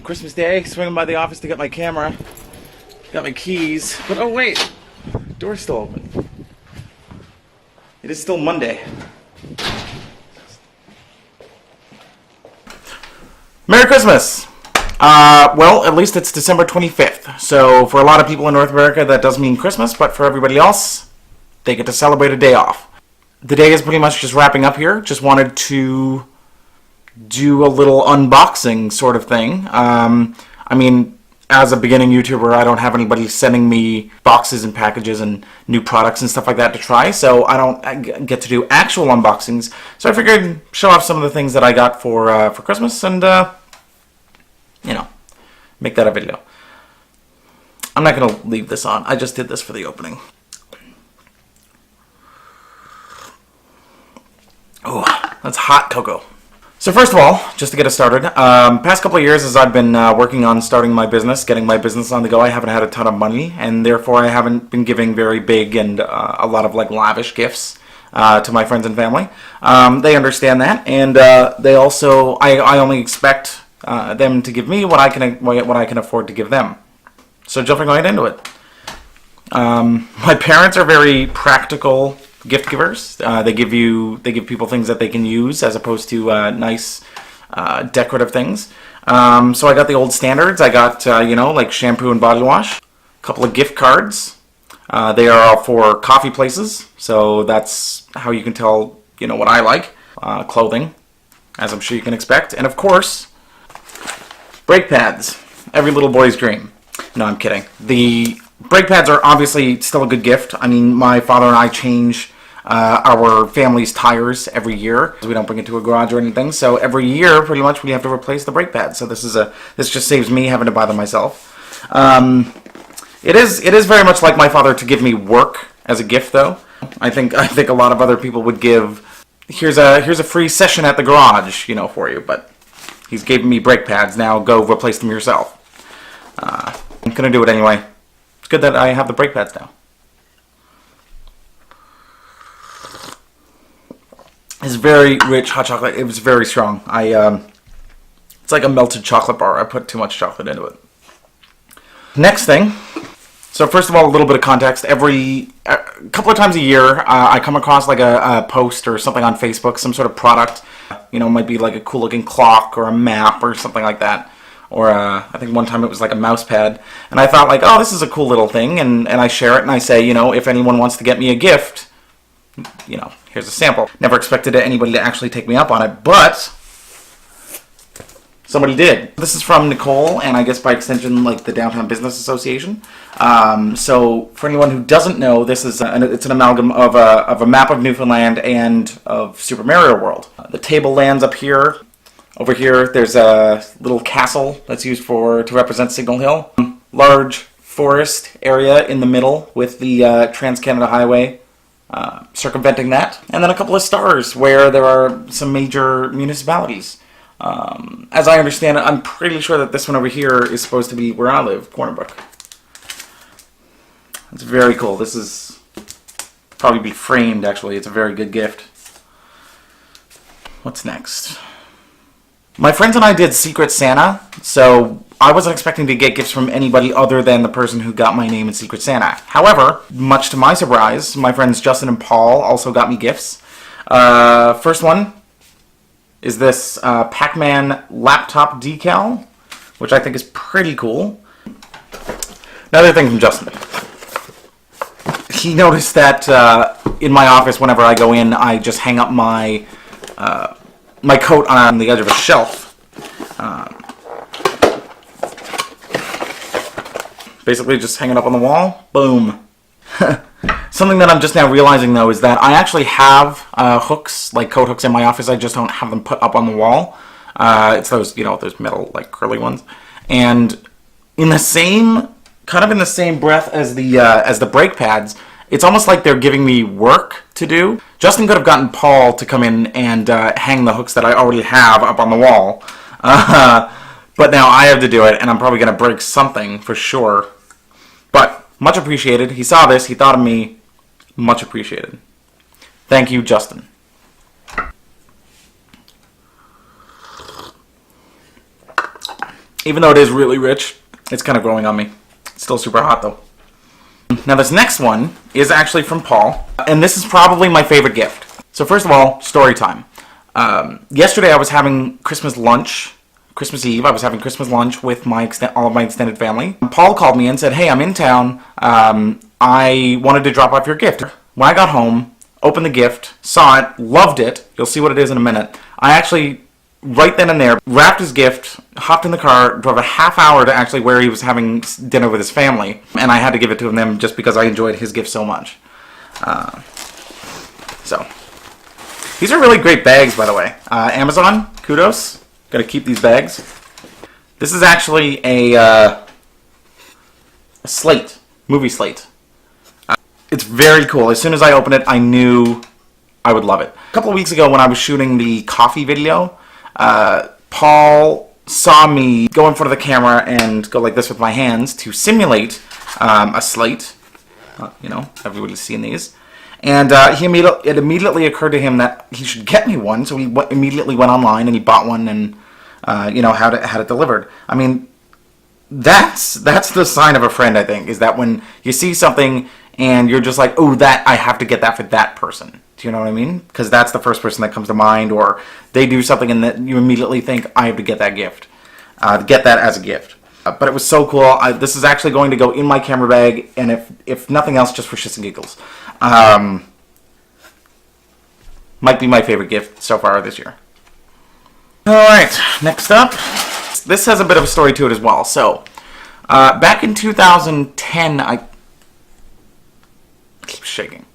Christmas Day, swinging by the office to get my camera. Got my keys. But oh wait, door's still open. It is still Monday. Merry Christmas! Well, at least it's December 25th. So for a lot of people in North America, that does mean Christmas, but for everybody else, they get to celebrate a day off. The day is pretty much just wrapping up here. Just wanted to do a little unboxing sort of thing. I mean, as a beginning YouTuber, I don't have anybody sending me boxes and packages and new products and stuff like that to try, so I don't get to do actual unboxings. So I figured show off some of the things that I got for Christmas and, you know, make that a video. I'm not going to leave this on. I just did this for the opening. Oh, that's hot cocoa. So first of all, just to get us started, past couple of years as I've been working on starting my business, getting my business on the go, I haven't had a ton of money, and therefore I haven't been giving very big and a lot of like lavish gifts to my friends and family. They understand that, and they also, I only expect them to give me what I can afford to give them. So jumping right into it. My parents are very practical gift givers. They give people things that they can use as opposed to nice decorative things. So I got the old standards. I got like shampoo and body wash, a couple of gift cards. They are all for coffee places, so that's how you can tell what I like. Clothing, as I'm sure you can expect, and of course, brake pads. Every little boy's dream. No, I'm kidding. The brake pads are obviously still a good gift. I mean, my father and I change our family's tires every year. We don't bring it to a garage or anything. So every year, pretty much, we have to replace the brake pads. So this just saves me having to buy them myself. It is very much like my father to give me work as a gift, though. I think a lot of other people would give, here's a free session at the garage, for you. But he's giving me brake pads. Now go replace them yourself. I'm gonna do it anyway. It's good that I have the brake pads now. It's very rich hot chocolate. It was very strong. It's like a melted chocolate bar. I put too much chocolate into it. Next thing. So first of all, a little bit of context. A couple of times a year, I come across like a post or something on Facebook, some sort of product. It might be like a cool looking clock or a map or something like that. Or I think one time it was like a mouse pad. And I thought like, oh, this is a cool little thing. And I share it and I say, if anyone wants to get me a gift, here's a sample. Never expected anybody to actually take me up on it, but somebody did. This is from Nicole, and I guess by extension, like the Downtown Business Association. So for anyone who doesn't know, this is it's an amalgam of a map of Newfoundland and of Super Mario World. The table lands up here. Over here, there's a little castle that's used to represent Signal Hill. Large forest area in the middle with the Trans-Canada Highway circumventing that. And then a couple of stars where there are some major municipalities. As I understand it, I'm pretty sure that this one over here is supposed to be where I live, Corner Brook. It's very cool. This is probably be framed, actually. It's a very good gift. What's next? My friends and I did Secret Santa, so I wasn't expecting to get gifts from anybody other than the person who got my name in Secret Santa. However, much to my surprise, my friends Justin and Paul also got me gifts. First one is this Pac-Man laptop decal, which I think is pretty cool. Another thing from Justin. He noticed that in my office, whenever I go in, I just hang up my my coat on the edge of a shelf. Basically just hang it up on the wall. Boom. Something that I'm just now realizing, though, is that I actually have hooks, like coat hooks in my office. I just don't have them put up on the wall. It's those, those metal, like, curly ones. And in the same breath as the brake pads, it's almost like they're giving me work to do. Justin could have gotten Paul to come in and hang the hooks that I already have up on the wall. But now I have to do it, and I'm probably going to break something for sure. But much appreciated. He saw this. He thought of me. Much appreciated. Thank you, Justin. Even though it is really rich, it's kind of growing on me. It's still super hot though. Now this next one is actually from Paul, and this is probably my favorite gift. So first of all, story time. Yesterday I was having Christmas Eve, I was having Christmas lunch with all of my extended family. Paul called me and said, hey, I'm in town. I wanted to drop off your gift. When I got home, opened the gift, saw it, loved it. You'll see what it is in a minute. I actually, right then and there, wrapped his gift, hopped in the car, drove a half hour to actually where he was having dinner with his family. And I had to give it to him just because I enjoyed his gift so much. So, these are really great bags, by the way. Amazon, kudos. Gotta keep these bags. This is actually a slate, movie slate. It's very cool. As soon as I opened it, I knew I would love it. A couple of weeks ago when I was shooting the coffee video, Paul saw me go in front of the camera and go like this with my hands to simulate a slate. You know, everybody's seen these. And it immediately occurred to him that he should get me one, so he immediately went online and he bought one and, had it delivered. I mean, that's the sign of a friend, I think, is that when you see something and you're just like, oh, I have to get that for that person. Do you know what I mean? Because that's the first person that comes to mind, or they do something and that you immediately think, I have to get that gift. Get that as a gift. But it was so cool. This is actually going to go in my camera bag, and if nothing else, just for shits and giggles. Might be my favorite gift so far this year. Alright, next up. This has a bit of a story to it as well. So, back in 2010, I keep shaking.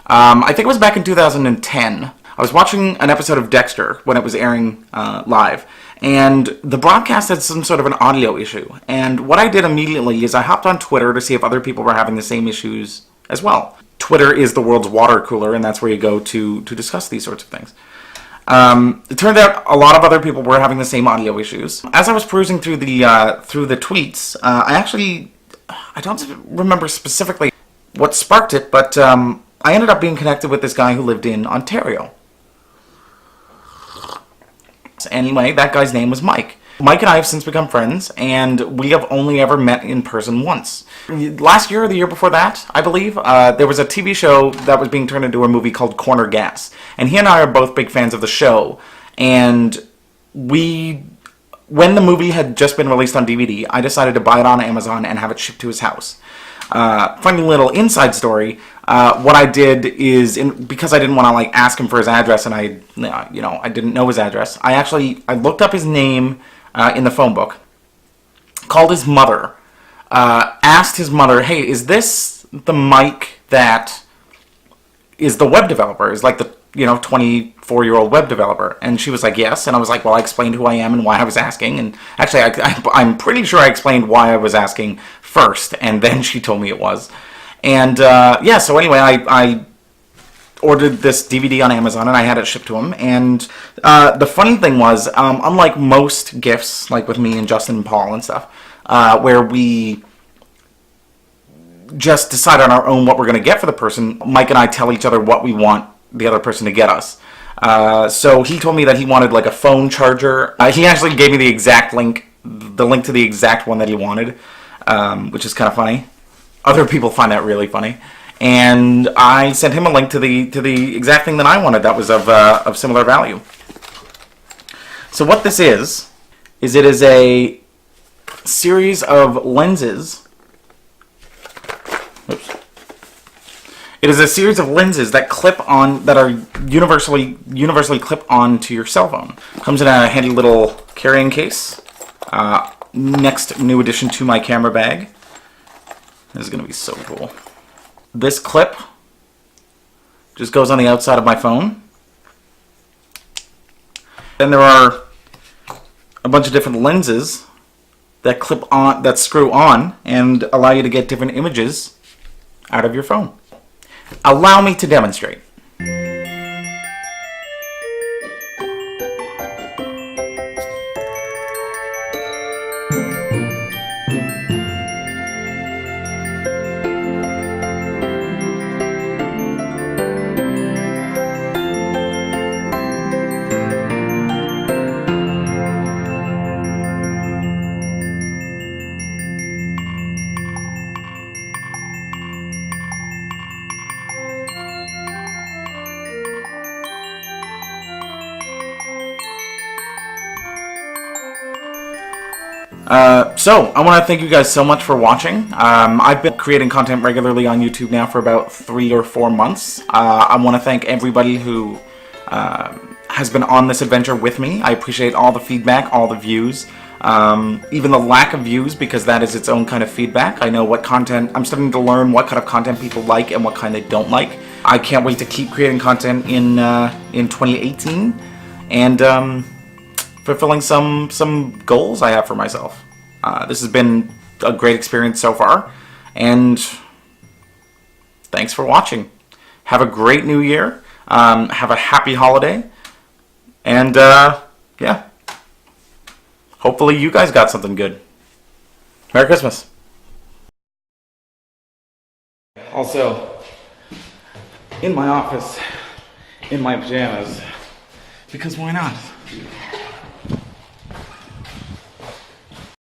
I think it was back in 2010. I was watching an episode of Dexter when it was airing live, and the broadcast had some sort of an audio issue. And what I did immediately is I hopped on Twitter to see if other people were having the same issues as well. Twitter is the world's water cooler, and that's where you go to discuss these sorts of things. It turned out a lot of other people were having the same audio issues. As I was perusing through the tweets, I don't remember specifically what sparked it, but I ended up being connected with this guy who lived in Ontario. Anyway, that guy's name was Mike. Mike and I have since become friends, and we have only ever met in person once. Last year or the year before that, I believe, there was a TV show that was being turned into a movie called Corner Gas. And he and I are both big fans of the show. And when the movie had just been released on DVD, I decided to buy it on Amazon and have it shipped to his house. Funny little inside story. What I did is, because I didn't want to ask him for his address, and I didn't know his address. I looked up his name in the phone book, called his mother, asked his mother, "Hey, is this the Mike that is the web developer? Is like the 24-year-old web developer?" And she was like, "Yes." And I was like, "Well, I explained who I am and why I was asking." And actually, I'm pretty sure I explained why I was asking first, and then she told me it was. And so anyway, I ordered this DVD on Amazon and I had it shipped to him. And the funny thing was, unlike most gifts, like with me and Justin and Paul and stuff, where we just decide on our own what we're going to get for the person, Mike and I tell each other what we want the other person to get us. So he told me that he wanted a phone charger. He actually gave me the link to the exact one that he wanted, which is kind of funny. Other people find that really funny. And I sent him a link to the exact thing that I wanted that was of similar value. So what this is it is a series of lenses. Oops. It is a series of lenses that clip on, that are universally clip on to your cell phone. Comes in a handy little carrying case. Next new addition to my camera bag. This is going to be so cool. This clip just goes on the outside of my phone. Then there are a bunch of different lenses that clip on, that screw on, and allow you to get different images out of your phone. Allow me to demonstrate. So, I want to thank you guys so much for watching. I've been creating content regularly on YouTube now for about 3 or 4 months. I want to thank everybody who has been on this adventure with me. I appreciate all the feedback, all the views, even the lack of views, because that is its own kind of feedback. I know what content, I'm starting to learn what kind of content people like and what kind they don't like. I can't wait to keep creating content in 2018 and fulfilling some goals I have for myself. This has been a great experience so far, and thanks for watching. Have a great new year. Have a happy holiday, and yeah, hopefully you guys got something good. Merry Christmas. Also, in my office, in my pajamas, because why not?